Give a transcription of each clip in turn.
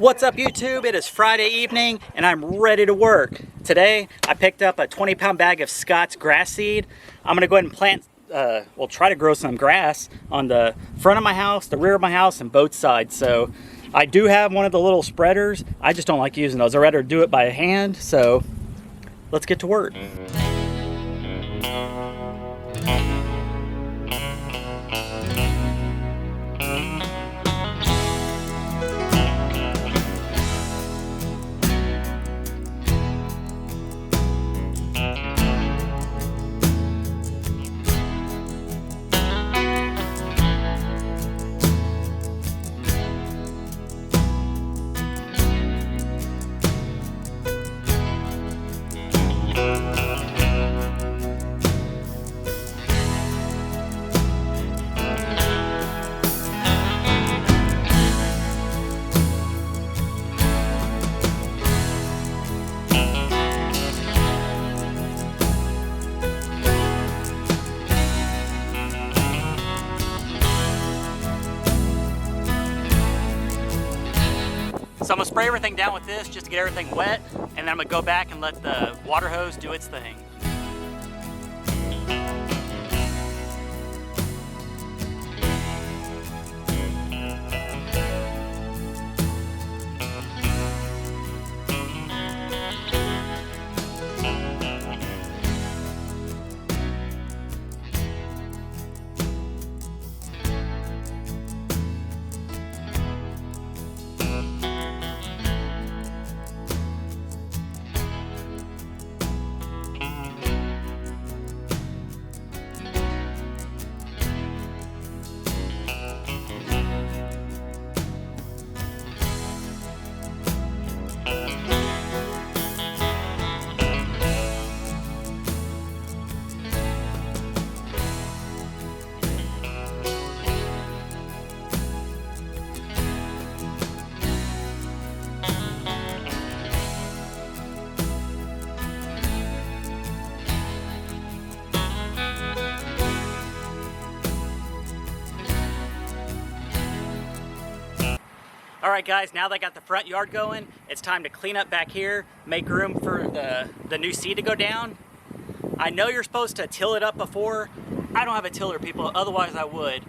What's up YouTube? It is Friday evening and I'm ready to work. Today I picked up a 20-pound bag of Scott's grass seed. I'm gonna go ahead and plant, try to grow some grass on the front of my house, the rear of my house, and both sides. So I do have one of the little spreaders. I just don't like using those. I'd rather do it by hand. So let's get to work. So I'm gonna spray everything down with this just to get everything wet, and then I'm gonna go back and let the water hose do its thing. Alright guys, now that I got the front yard going, it's time to clean up back here, make room for the new seed to go down. I know you're supposed to till it up before. I don't have a tiller, people, otherwise I would.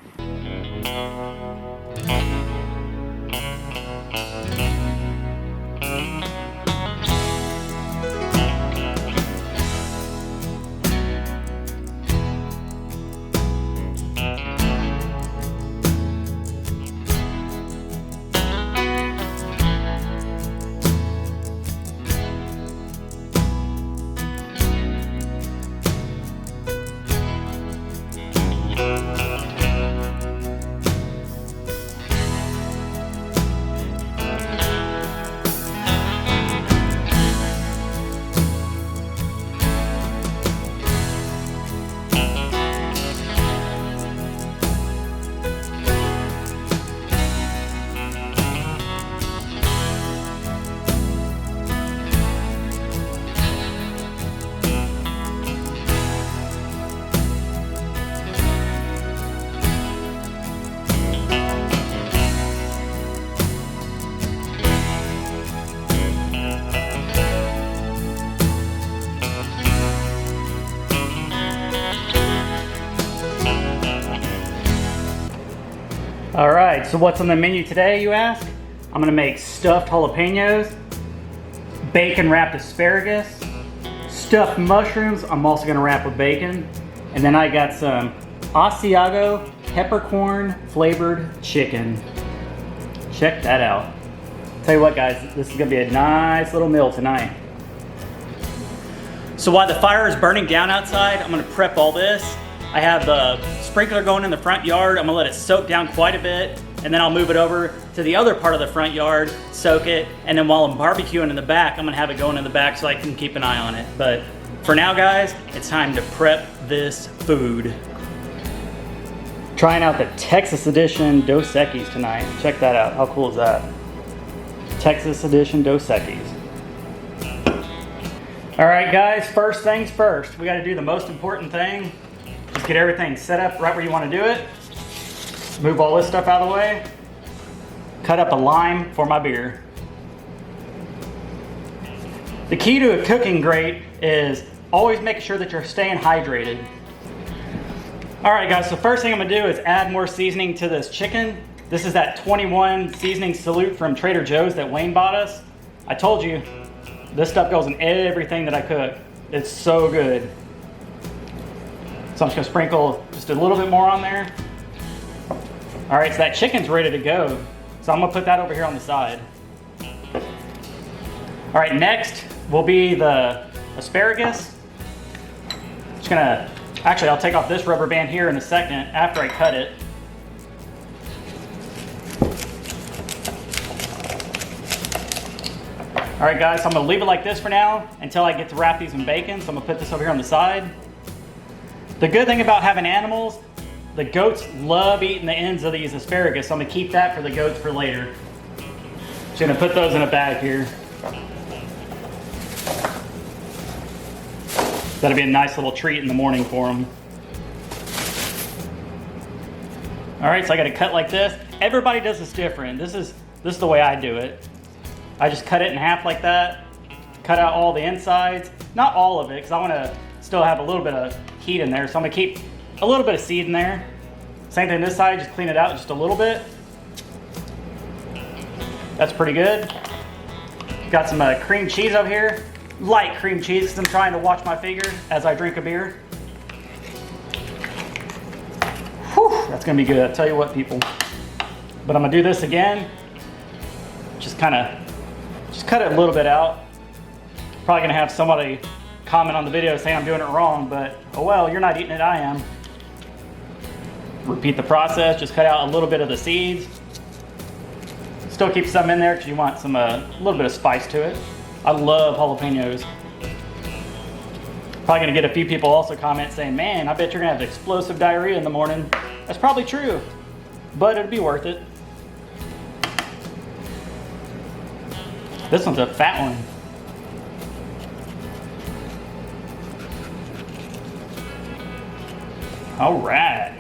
Alright, so what's on the menu today, you ask? I'm gonna make stuffed jalapenos, bacon wrapped asparagus, stuffed mushrooms, I'm also gonna wrap with bacon, and then I got some Asiago peppercorn flavored chicken. Check that out. Tell you what guys, this is gonna be a nice little meal tonight. So while the fire is burning down outside, I'm gonna prep all this. I have the sprinkler going in the front yard. I'm gonna let it soak down quite a bit, and then I'll move it over to the other part of the front yard, soak it, and then while I'm barbecuing in the back, I'm gonna have it going in the back so I can keep an eye on it. But for now guys, it's time to prep this food. Trying out the Texas edition Dos Equis tonight. Check that out, how cool is that? Texas edition Dos Equis. All right guys, first things first, we gotta do the most important thing. Just get everything set up right where you want to do it. Move all this stuff out of the way. Cut up a lime for my beer. The key to a cooking grate is always making sure that you're staying hydrated. All right guys, so first thing I'm gonna do is add more seasoning to this chicken. This is that 21 seasoning salute from Trader Joe's that Wayne bought us. I told you, this stuff goes in everything that I cook. It's so good. So I'm just gonna sprinkle just a little bit more on there. All right, so that chicken's ready to go. So I'm gonna put that over here on the side. All right, next will be the asparagus. Just gonna, actually I'll take off this rubber band here in a second after I cut it. All right guys, so I'm gonna leave it like this for now until I get to wrap these in bacon. So I'm gonna put this over here on the side. The good thing about having animals, the goats love eating the ends of these asparagus, so I'm gonna keep that for the goats for later. Just gonna put those in a bag here. That'll be a nice little treat in the morning for them. All right, so I got to cut like this. Everybody does this different. This is the way I do it. I just cut it in half like that. Cut out all the insides. Not all of it, because I want to still have a little bit of heat in there. So I'm gonna keep a little bit of seed in there. Same thing this side, just clean it out just a little bit. That's pretty good. Got some cream cheese over here. Light cream cheese, because I'm trying to watch my fingers as I drink a beer. Whew, that's gonna be good, I'll tell you what, people. But I'm gonna do this again. Just cut it a little bit out. Probably gonna have somebody comment on the video saying I'm doing it wrong, but oh well, you're not eating it, I am. Repeat the process, just cut out a little bit of the seeds. Still keep some in there because you want some a little bit of spice to it. I love jalapenos. Probably gonna get a few people also comment saying, man, I bet you're gonna have explosive diarrhea in the morning. That's probably true, but it'd be worth it. This one's a fat one. All right.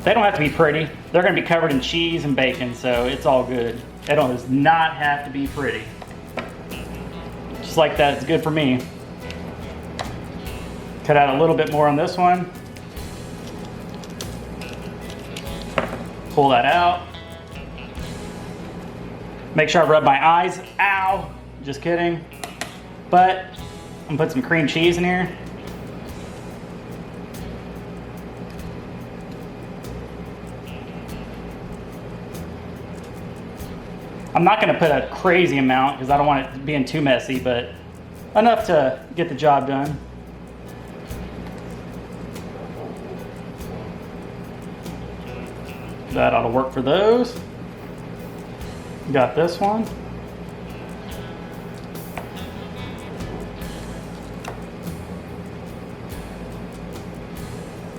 They don't have to be pretty. They're gonna be covered in cheese and bacon, so it's all good. It does not have to be pretty. Just like that, it's good for me. Cut out a little bit more on this one. Pull that out. Make sure I rub my eyes. Ow! Just kidding. But I'm gonna put some cream cheese in here. I'm not gonna put a crazy amount because I don't want it being too messy, but enough to get the job done. That ought to work for those. Got this one.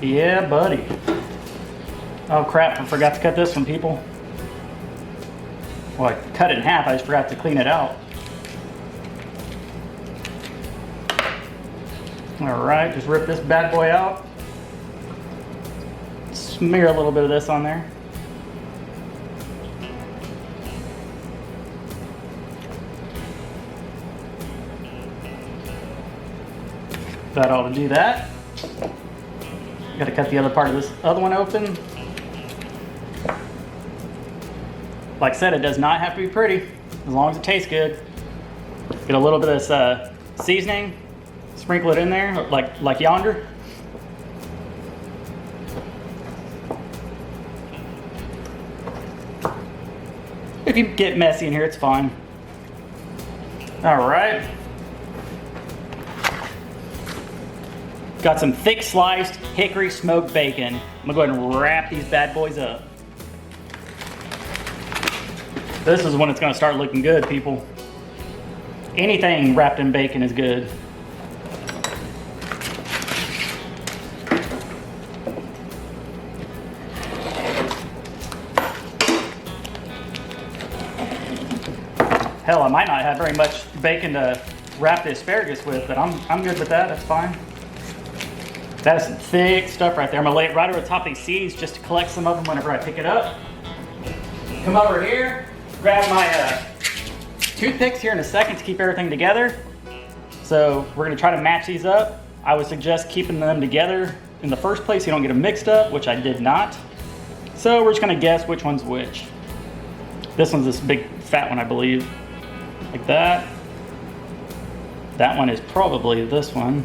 Yeah, buddy. Oh crap, I forgot to cut this one, people. Well, I cut it in half, I just forgot to clean it out. All right, just rip this bad boy out. Smear a little bit of this on there. That ought to do that. Got to cut the other part of this other one open. Like I said, it does not have to be pretty, as long as it tastes good. Get a little bit of this seasoning, sprinkle it in there, like yonder. If you get messy in here, it's fine. All right. Got some thick sliced hickory smoked bacon. I'm gonna go ahead and wrap these bad boys up. This is when it's gonna start looking good, people. Anything wrapped in bacon is good. Hell, I might not have very much bacon to wrap the asparagus with, but I'm good with that, that's fine. That is some thick stuff right there. I'm gonna lay it right over the top of these seeds just to collect some of them whenever I pick it up. Come over here. Grab my toothpicks here in a second to keep everything together. So we're gonna try to match these up. I would suggest keeping them together in the first place so you don't get them mixed up, which I did not. So we're just gonna guess which one's which. This one's this big fat one, I believe. Like that. That one is probably this one.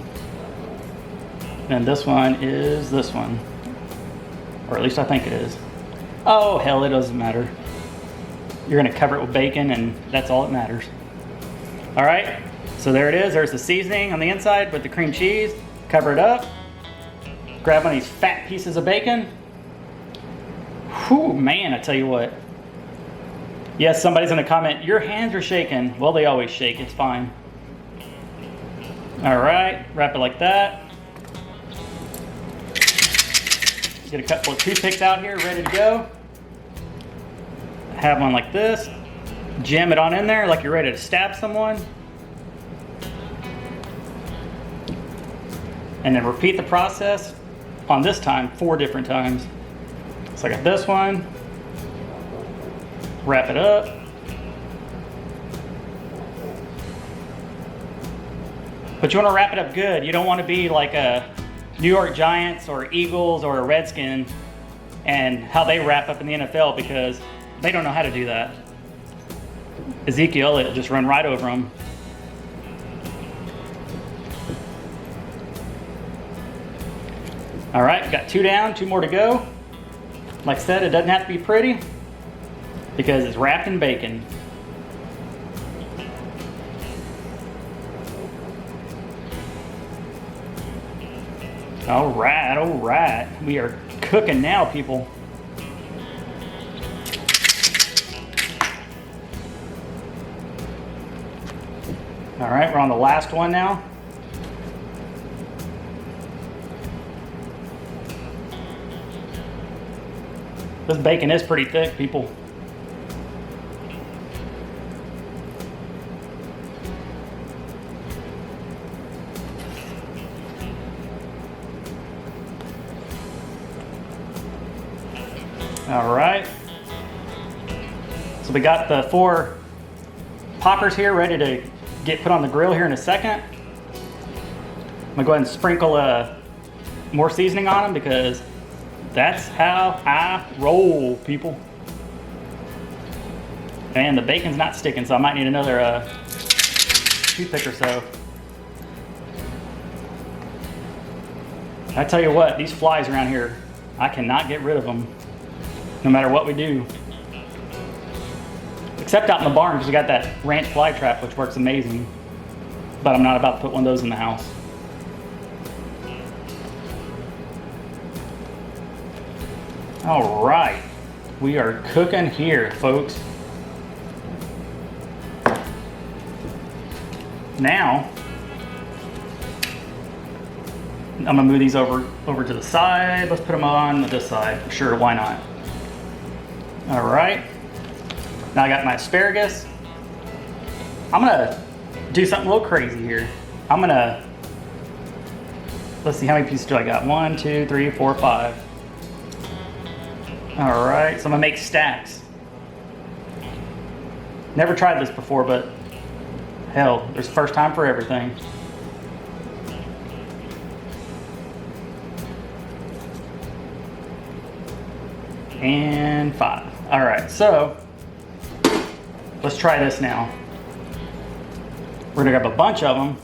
And this one is this one. Or at least I think it is. Oh, hell, it doesn't matter. You're gonna cover it with bacon and that's all that matters. All right, so there it is. There's the seasoning on the inside with the cream cheese. Cover it up. Grab one of these fat pieces of bacon. Whew, man, I tell you what. Yes, somebody's gonna comment, your hands are shaking. Well, they always shake, it's fine. All right, wrap it like that. Get a couple of toothpicks out here, ready to go. Have one like this. Jam it on in there like you're ready to stab someone. And then repeat the process on this time 4 different times. So I got this one. Wrap it up. But you want to wrap it up good. You don't want to be like a New York Giants or Eagles or a Redskin and how they wrap up in the NFL, because they don't know how to do that. Ezekiel, it'll just run right over them. All right, got 2 down, 2 more to go. Like I said, it doesn't have to be pretty because it's wrapped in bacon. All right. We are cooking now, people. All right, we're on the last one now. This bacon is pretty thick, people. All right. So we got the 4 poppers here ready to get put on the grill here in a second. I'm gonna go ahead and sprinkle more seasoning on them because that's how I roll, people. And the bacon's not sticking, so I might need another toothpick or so. I tell you what, these flies around here, I cannot get rid of them, no matter what we do. Except out in the barn, because we got that ranch fly trap, which works amazing. But I'm not about to put one of those in the house. All right, we are cooking here, folks. Now, I'm gonna move these over to the side. Let's put them on this side. Sure, why not? All right. Now I got my asparagus. I'm gonna do something a little crazy here. Let's see, how many pieces do I got? 1, 2, 3, 4, 5. All right, so I'm gonna make stacks. Never tried this before, but hell, there's a first time for everything. And 5. All right, so let's try this now. We're gonna grab a bunch of them,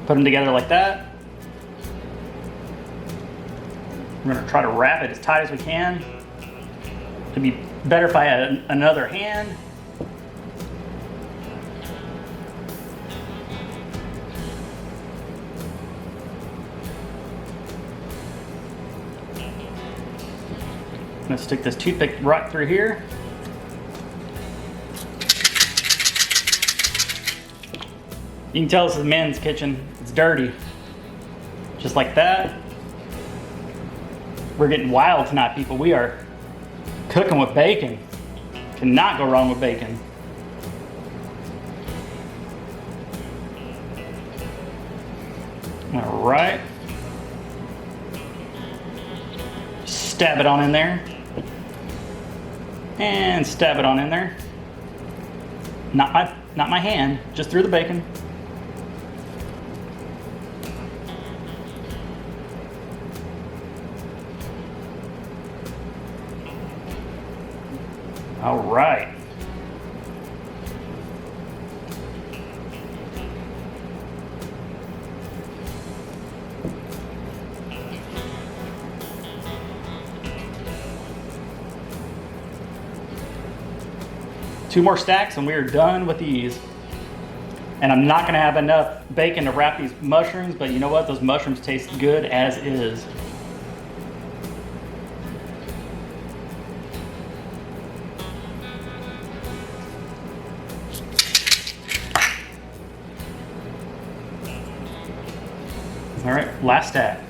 put them together like that. We're gonna try to wrap it as tight as we can. It'd be better if I had another hand. I'm gonna stick this toothpick right through here. You can tell this is a men's kitchen. It's dirty. Just like that. We're getting wild tonight, people. We are cooking with bacon. Cannot go wrong with bacon. All right. Stab it on in there. And stab it on in there. Not my hand, just through the bacon. All right. Two more stacks and we are done with these. And I'm not gonna have enough bacon to wrap these mushrooms, but you know what? Those mushrooms taste good as is. All right, last stack.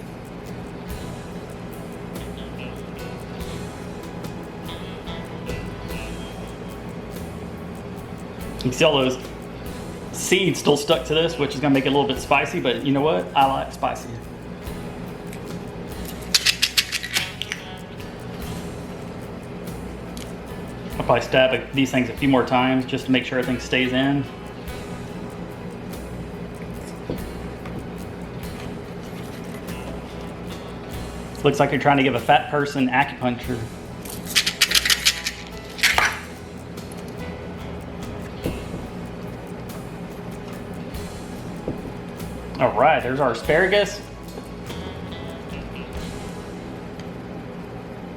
You can see all those seeds still stuck to this, which is gonna make it a little bit spicy, but you know what? I like spicy. I'll probably stab these things a few more times just to make sure everything stays in. Looks like you're trying to give a fat person acupuncture. All right, there's our asparagus.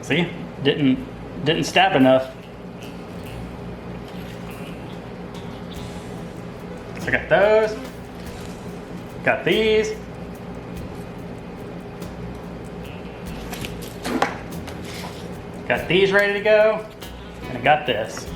See, didn't stab enough. So I got those, got these. Got these ready to go, and I got this.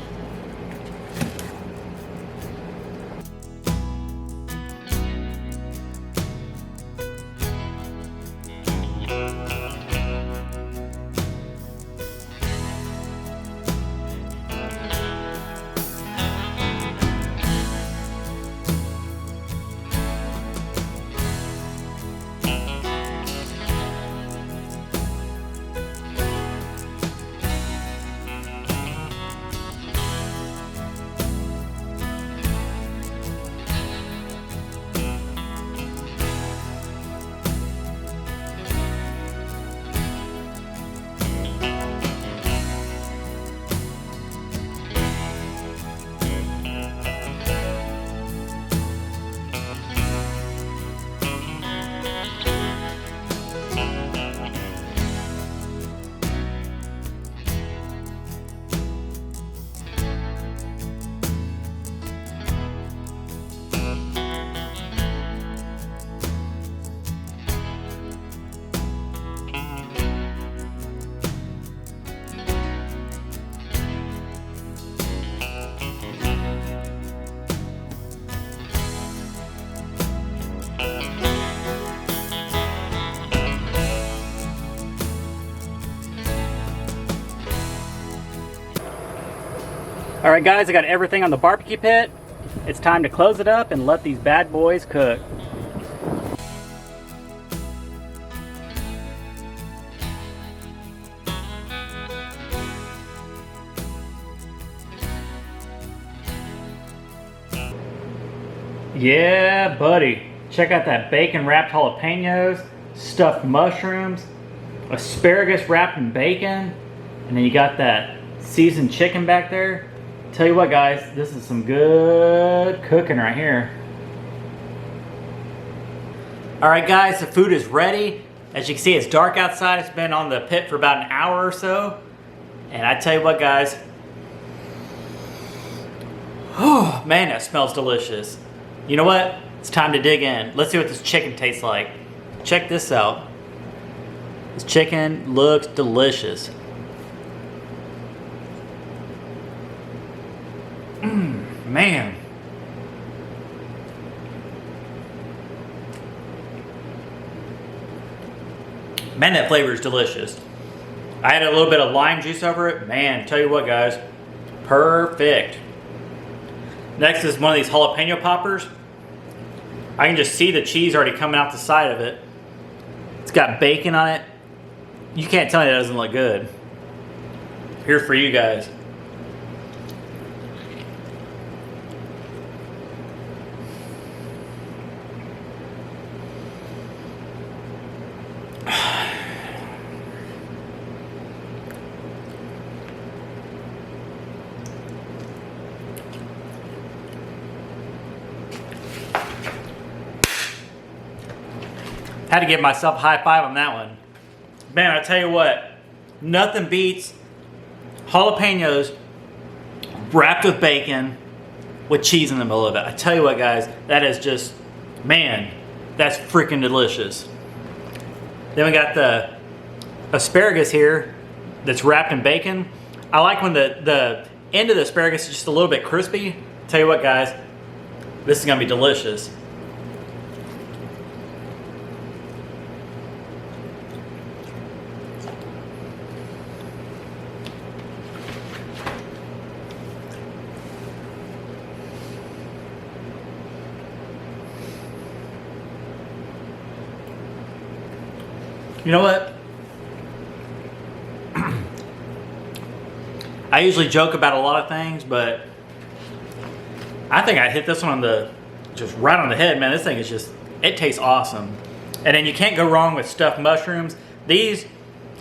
All right guys, I got everything on the barbecue pit. It's time to close it up and let these bad boys cook. Yeah, buddy. Check out that bacon wrapped jalapenos, stuffed mushrooms, asparagus wrapped in bacon, and then you got that seasoned chicken back there. Tell you what guys, this is some good cooking right here. All right guys, the food is ready. As you can see, it's dark outside. It's been on the pit for about an hour or so. And I tell you what guys, oh man, that smells delicious. You know what? It's time to dig in. Let's see what this chicken tastes like. Check this out. This chicken looks delicious. Man. Man, that flavor is delicious. I had a little bit of lime juice over it. Man, tell you what guys, perfect. Next is one of these jalapeno poppers. I can just see the cheese already coming out the side of it. It's got bacon on it. You can't tell me that doesn't look good. Here for you guys. Had to give myself a high five on that one. Man, I tell you what, nothing beats jalapenos wrapped with bacon with cheese in the middle of it. I tell you what, guys, that is just, man, that's freaking delicious. Then we got the asparagus here that's wrapped in bacon. I like when the end of the asparagus is just a little bit crispy. Tell you what, guys, this is gonna be delicious. You know what? I usually joke about a lot of things, but I think I hit this one on just right on the head, man. This thing is just, it tastes awesome. And then you can't go wrong with stuffed mushrooms. These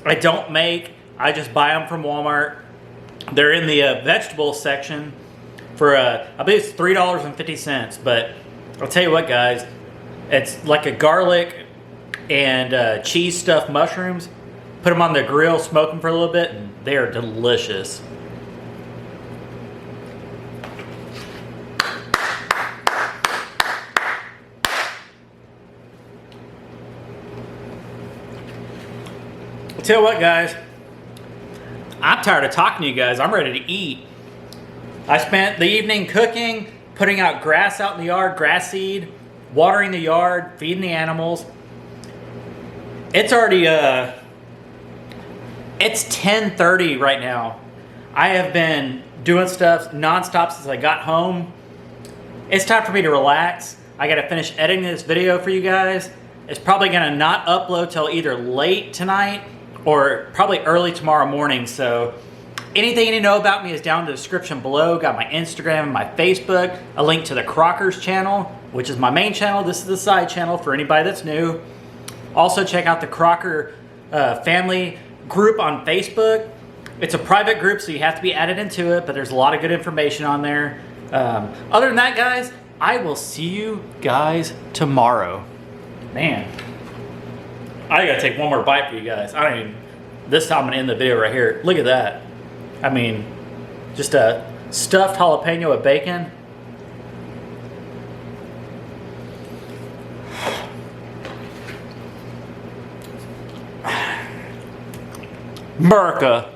I don't make, I just buy them from Walmart. They're in the vegetable section for, I believe it's $3.50, but I'll tell you what, guys, it's like a garlic and cheese stuffed mushrooms. Put them on the grill, smoke them for a little bit, and they are delicious. I'll tell you what, guys, I'm tired of talking to you guys. I'm ready to eat. I spent the evening cooking, putting out grass out in the yard, grass seed, watering the yard, feeding the animals. It's already, it's 10:30 right now. I have been doing stuff nonstop since I got home. It's time for me to relax. I gotta finish editing this video for you guys. It's probably gonna not upload till either late tonight or probably early tomorrow morning. So anything you need to know about me is down in the description below. Got my Instagram and my Facebook, a link to the Crocker's channel, which is my main channel. This is the side channel for anybody that's new. Also check out the Crocker family group on Facebook. It's a private group, so you have to be added into it, but there's a lot of good information on there. Other than that, guys, I will see you guys tomorrow. Man, I gotta take one more bite for you guys. I don't even, this time I'm gonna end the video right here. Look at that. I mean, just a stuffed jalapeno with bacon. America.